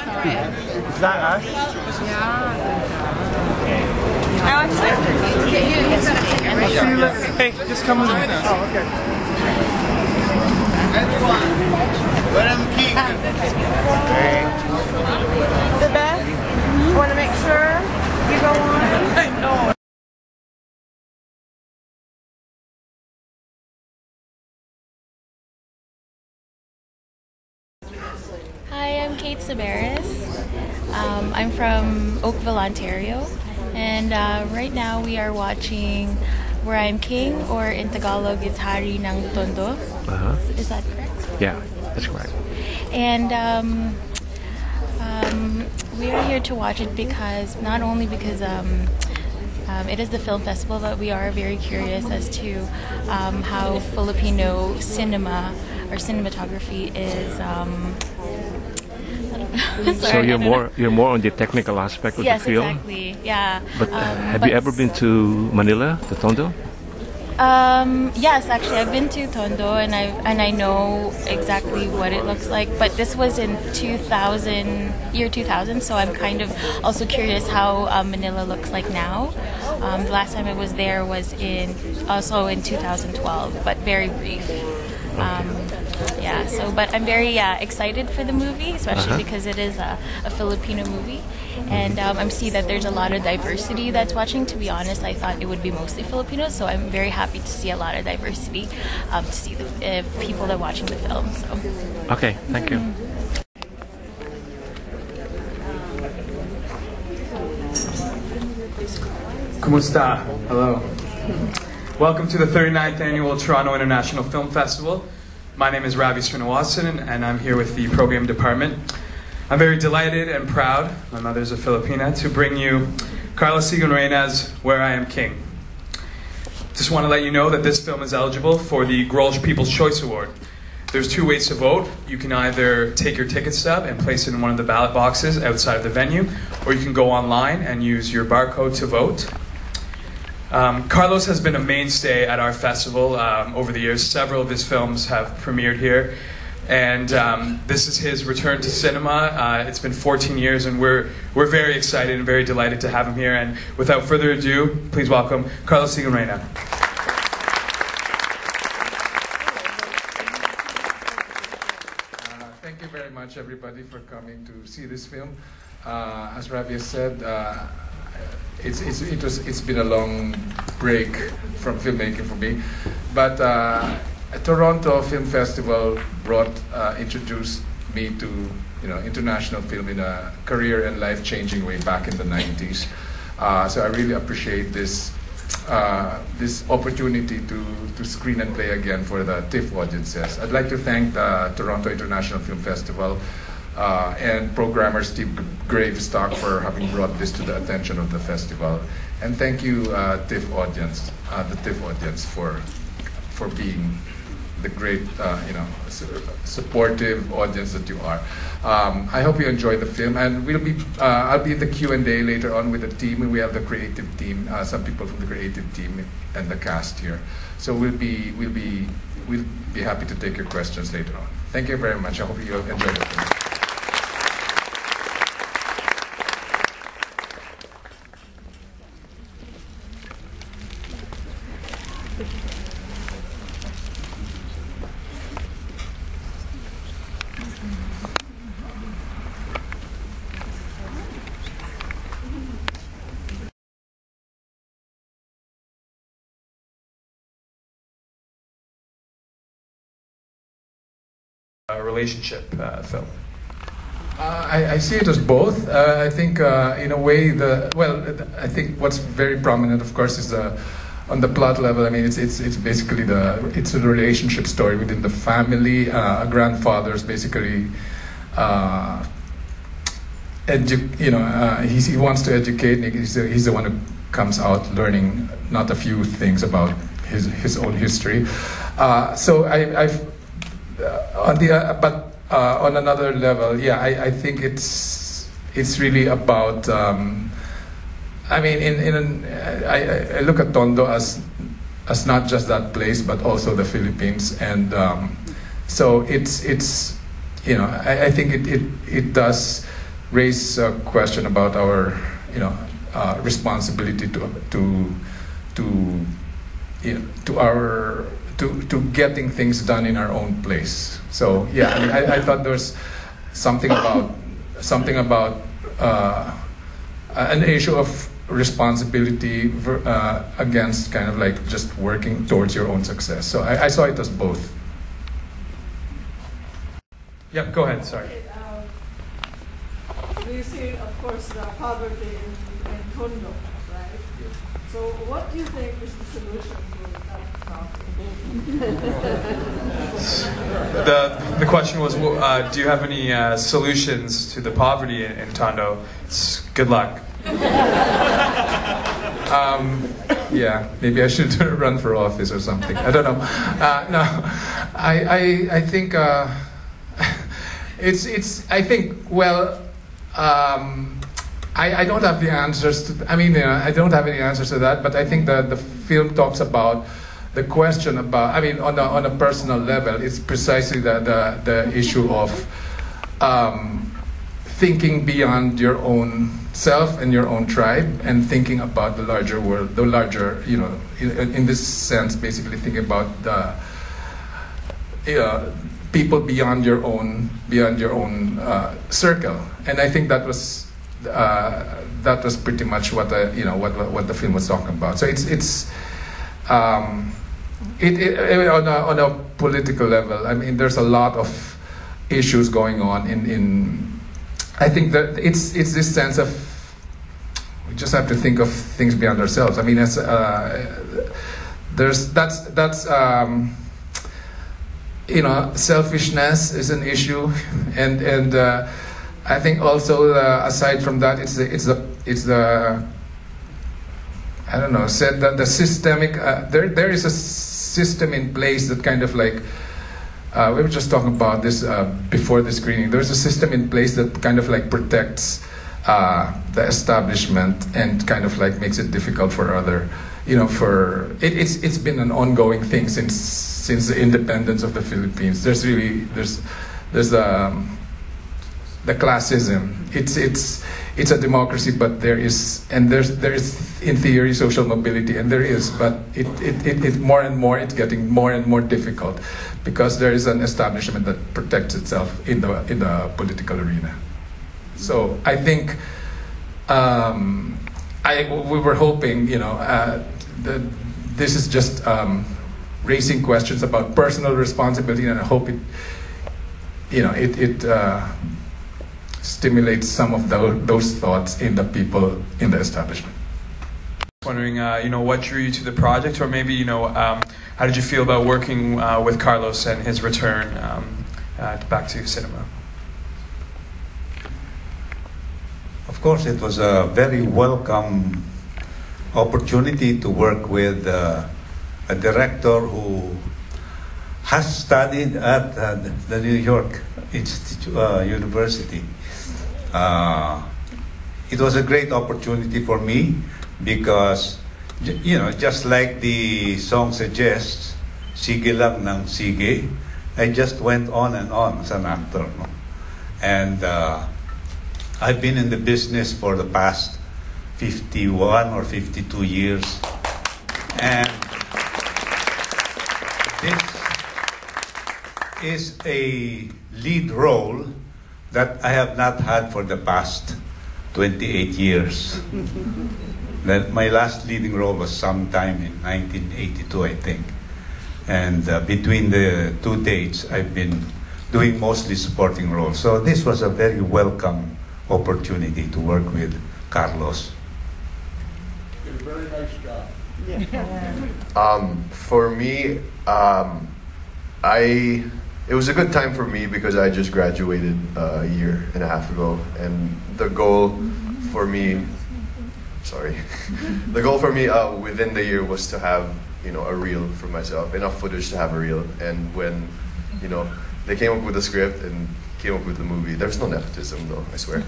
Is that us? Hey, just come with me. Oh, okay. But I'm king. The best? I want to make sure you go on. I know. Hi, I'm Kate Sabaris. I'm from Oakville, Ontario, and right now we are watching Where I'm King, or in Tagalog it's Hari ng Tondo. Is that correct? Yeah, that's correct. And we are here to watch it because, not only because it is the film festival, but we are very curious as to how Filipino cinema or cinematography is. So you're more on the technical aspect of the film. Yes, exactly. Yeah. But have you ever been to Manila, to Tondo? Yes, actually, I've been to Tondo, and I know exactly what it looks like. But this was in year 2000, so I'm kind of also curious how Manila looks like now. The last time I was there was also in 2012, but very brief. Yeah, but I'm very excited for the movie, especially because it is a Filipino movie, and I see that there's a lot of diversity that's watching. To be honest, I thought it would be mostly Filipinos, so I'm very happy to see a lot of diversity, to see the people that are watching the film. So. Okay, thank you. Kumusta? Hello. Welcome to the 39th Annual Toronto International Film Festival. My name is Ravi Srinivasan, and I'm here with the program department. I'm very delighted and proud, my mother's a Filipina, to bring you Carlos Siguion-Reyna's Where I Am King. Just want to let you know that this film is eligible for the Grolsch People's Choice Award. There's two ways to vote. You can either take your ticket stub and place it in one of the ballot boxes outside of the venue, or you can go online and use your barcode to vote. Carlos has been a mainstay at our festival over the years. Several of his films have premiered here, and this is his return to cinema. It's been 14 years, and we're very excited and very delighted to have him here. And without further ado, please welcome Carlos Siguion-Reyna. Thank you very much, everybody, for coming to see this film. As Ravi has said, it's been a long break from filmmaking for me, but Toronto Film Festival introduced me to international film in a career and life-changing way back in the 90s. So I really appreciate this opportunity to screen and play again for the TIFF audiences. I'd like to thank the Toronto International Film Festival and programmer Steve Gravestock for having brought this to the attention of the festival. And thank you, TIFF audience, the TIFF audience for being the great, supportive audience that you are. I hope you enjoy the film, and I'll be in the Q&A later on with the team. We have the creative team, some people from the creative team, and the cast here. So we'll be happy to take your questions later on. Thank you very much. I hope you enjoy the film. Relationship film. I see it as both. I think, in a way, I think what's very prominent, of course, is on the plot level. I mean, it's basically it's a relationship story within the family. A grandfather's basically, he wants to educate. He's the one who comes out learning not a few things about his own history. On another level, yeah, I think it's really about. I mean, I look at Tondo as not just that place, but also the Philippines, and so it's I think it does raise a question about our, responsibility to getting things done in our own place. So yeah, I mean, I thought there was something about an issue of responsibility against kind of like just working towards your own success. So I saw it as both. Yeah, go ahead. Sorry. You see, of course, the poverty in Tondo, right? So what do you think is the solution to that problem? The question was, do you have any solutions to the poverty in Tondo? Good luck. Yeah, maybe I should run for office or something. I don't know. No, I think I think well. I don't have the answers to. I mean, I don't have any answers to that. But I think that the film talks about the question about. I mean, on a personal level, it's precisely the issue of thinking beyond your own self and your own tribe, and thinking about the larger world, the larger, in this sense, basically thinking about the people beyond your own circle. And I think that was pretty much what what the film was talking about. So it's on a political level. I mean, there's a lot of issues going on in. I think that it's this sense of we just have to think of things beyond ourselves. I mean, selfishness is an issue, and I think also aside from that, it's the I don't know, said that the systemic there is a system in place that kind of like we were just talking about this before the screening. There's a system in place that kind of like protects the establishment and kind of like makes it difficult for other, it's been an ongoing thing since the independence of the Philippines. There's the classism. It's a democracy, but there is in theory social mobility, and there is, but it more and more it's getting more and more difficult because there is an establishment that protects itself in the political arena. So I think we were hoping, that this is just raising questions about personal responsibility, and I hope it stimulates some of those thoughts in the people in the establishment. Wondering, what drew you to the project, or maybe, how did you feel about working with Carlos and his return back to cinema? Of course, it was a very welcome opportunity to work with a director who has studied at the New York University. It was a great opportunity for me because, just like the song suggests, sige lang ng sige, I just went on and on as an actor. No? And I've been in the business for the past 51 or 52 years. And this is a lead role that I have not had for the past 28 years. My last leading role was sometime in 1982, I think. And between the two dates, I've been doing mostly supporting roles. So this was a very welcome opportunity to work with Carlos. Did a very nice job. For me, it was a good time for me because I just graduated a year and a half ago, and the goal for me, within the year was to have a reel for myself, enough footage to have a reel. And when they came up with the script and came up with the movie, there's no nepotism though, I swear.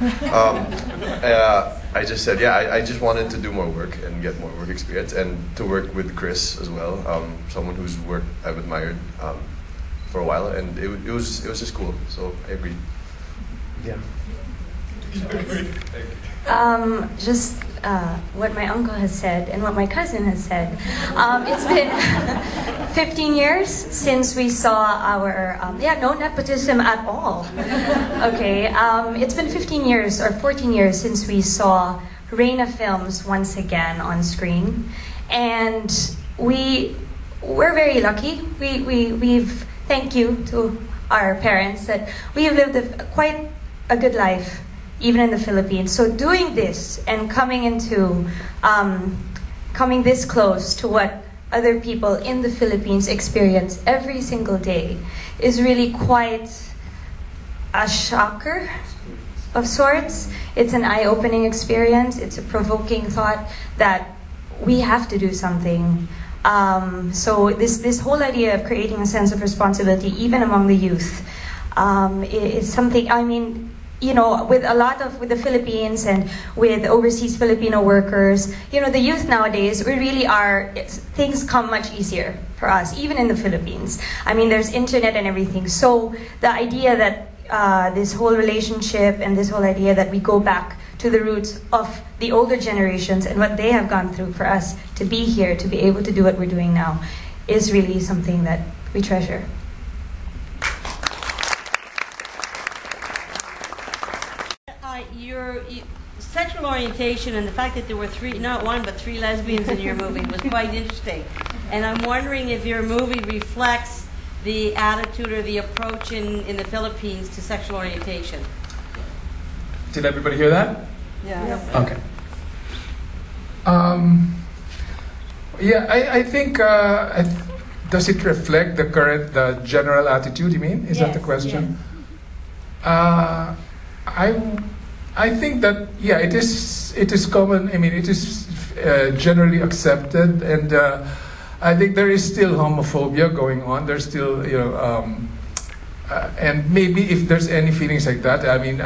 I just said, I just wanted to do more work and get more work experience, and to work with Chris as well, someone whose work I've admired for a while, and it was just cool. So I agreed. Yeah. Just what my uncle has said and what my cousin has said. It's been 15 years since we saw our, no nepotism at all. Okay, it's been 15 years or 14 years since we saw Reyna films once again on screen. And we're very lucky. We've thank you to our parents that we have lived quite a good life, even in the Philippines. So doing this and coming this close to what other people in the Philippines experience every single day is really quite a shocker of sorts. It's an eye-opening experience. It's a provoking thought that we have to do something. So this whole idea of creating a sense of responsibility, even among the youth, is something, I mean, you know, with the Philippines and with overseas Filipino workers, you know, the youth nowadays, we really are, things come much easier for us, even in the Philippines. I mean, there's internet and everything. So the idea that this whole relationship and this whole idea that we go back to the roots of the older generations and what they have gone through for us to be here, to be able to do what we're doing now, is really something that we treasure. Your sexual orientation and the fact that there were not one, but three lesbians in your movie was quite interesting. And I'm wondering if your movie reflects the attitude or the approach in the Philippines to sexual orientation. Did everybody hear that? Yeah. Okay. I think, does it reflect the general attitude, you mean? Is that the question? Yes. I think that, it is common, I mean, it is generally accepted, and I think there is still homophobia going on. There's still, you know, and maybe if there's any feelings like that, I mean,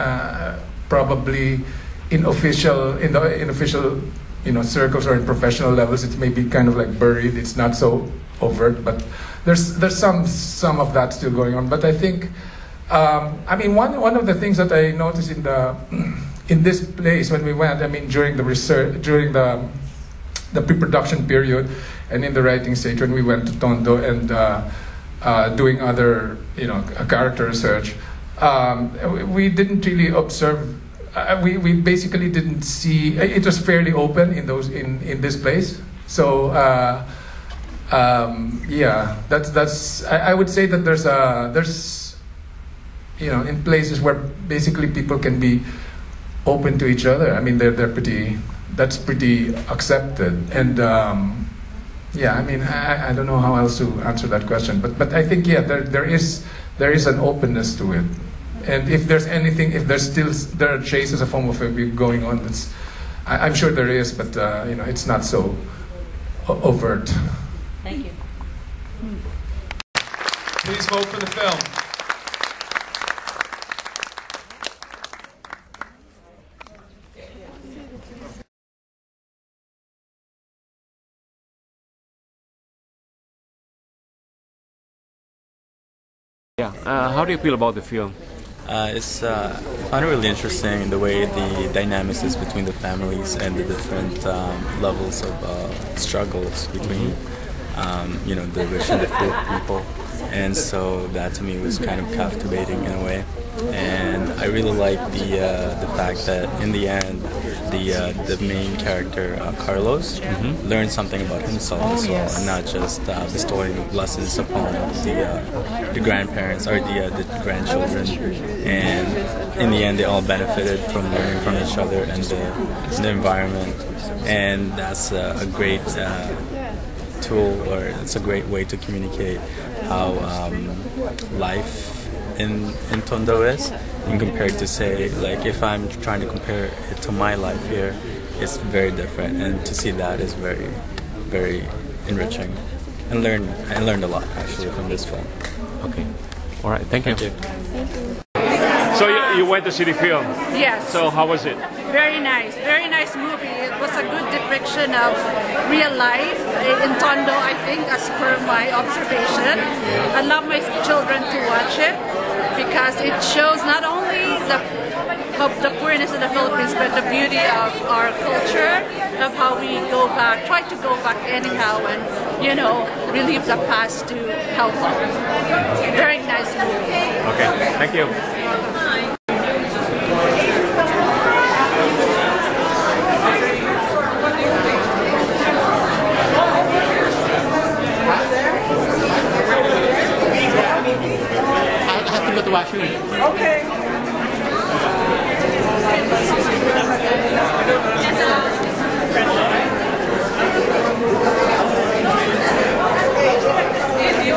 probably in official, you know, circles or in professional levels, it may be kind of like buried. It's not so overt, but there's some of that still going on. But I think, I mean, one of the things that I noticed in this place when we went, I mean, during the research, during the pre-production period, and in the writing stage when we went to Tondo and doing other, you know, character research, we didn't really observe. We basically didn't see. It was fairly open in this place. So that's. I would say that there's you know, in places where basically people can be open to each other. I mean, that's pretty accepted. And I mean, I don't know how else to answer that question. But I think, there is an openness to it. And if there's anything, if there are traces of homophobia going on, I'm sure there is, but you know, it's not so overt. Thank you. Please vote for the film. Yeah, how do you feel about the film? I find it really interesting in the way the dynamics is between the families and the different levels of struggles between you know, the rich and the poor people, and so that to me was kind of captivating in a way. And I really like the fact that in the end the main character Carlos learned something about himself as well, and not just bestowing blessings upon the grandparents or the grandchildren. And in the end, they all benefited from learning from each other and the environment. And that's a great tool, or it's a great way to communicate how life in Tondo is, and compared to, say, like if I'm trying to compare it to my life here, it's very different, and to see that is very, very enriching, and learned a lot actually from this film. Okay, all right, thank you. Thank you. So you went to see the film? Yes. So how was it? Very nice movie. It was a good depiction of real life in Tondo, I think, as per my observation. I love my children to watch it because it shows not only the how the queerness of the Philippines, but the beauty of our culture, of how we go back, try to go back anyhow, and relive the past to help. Very nice movie. Okay, thank you. I have to go to washroom. Okay. Thank you.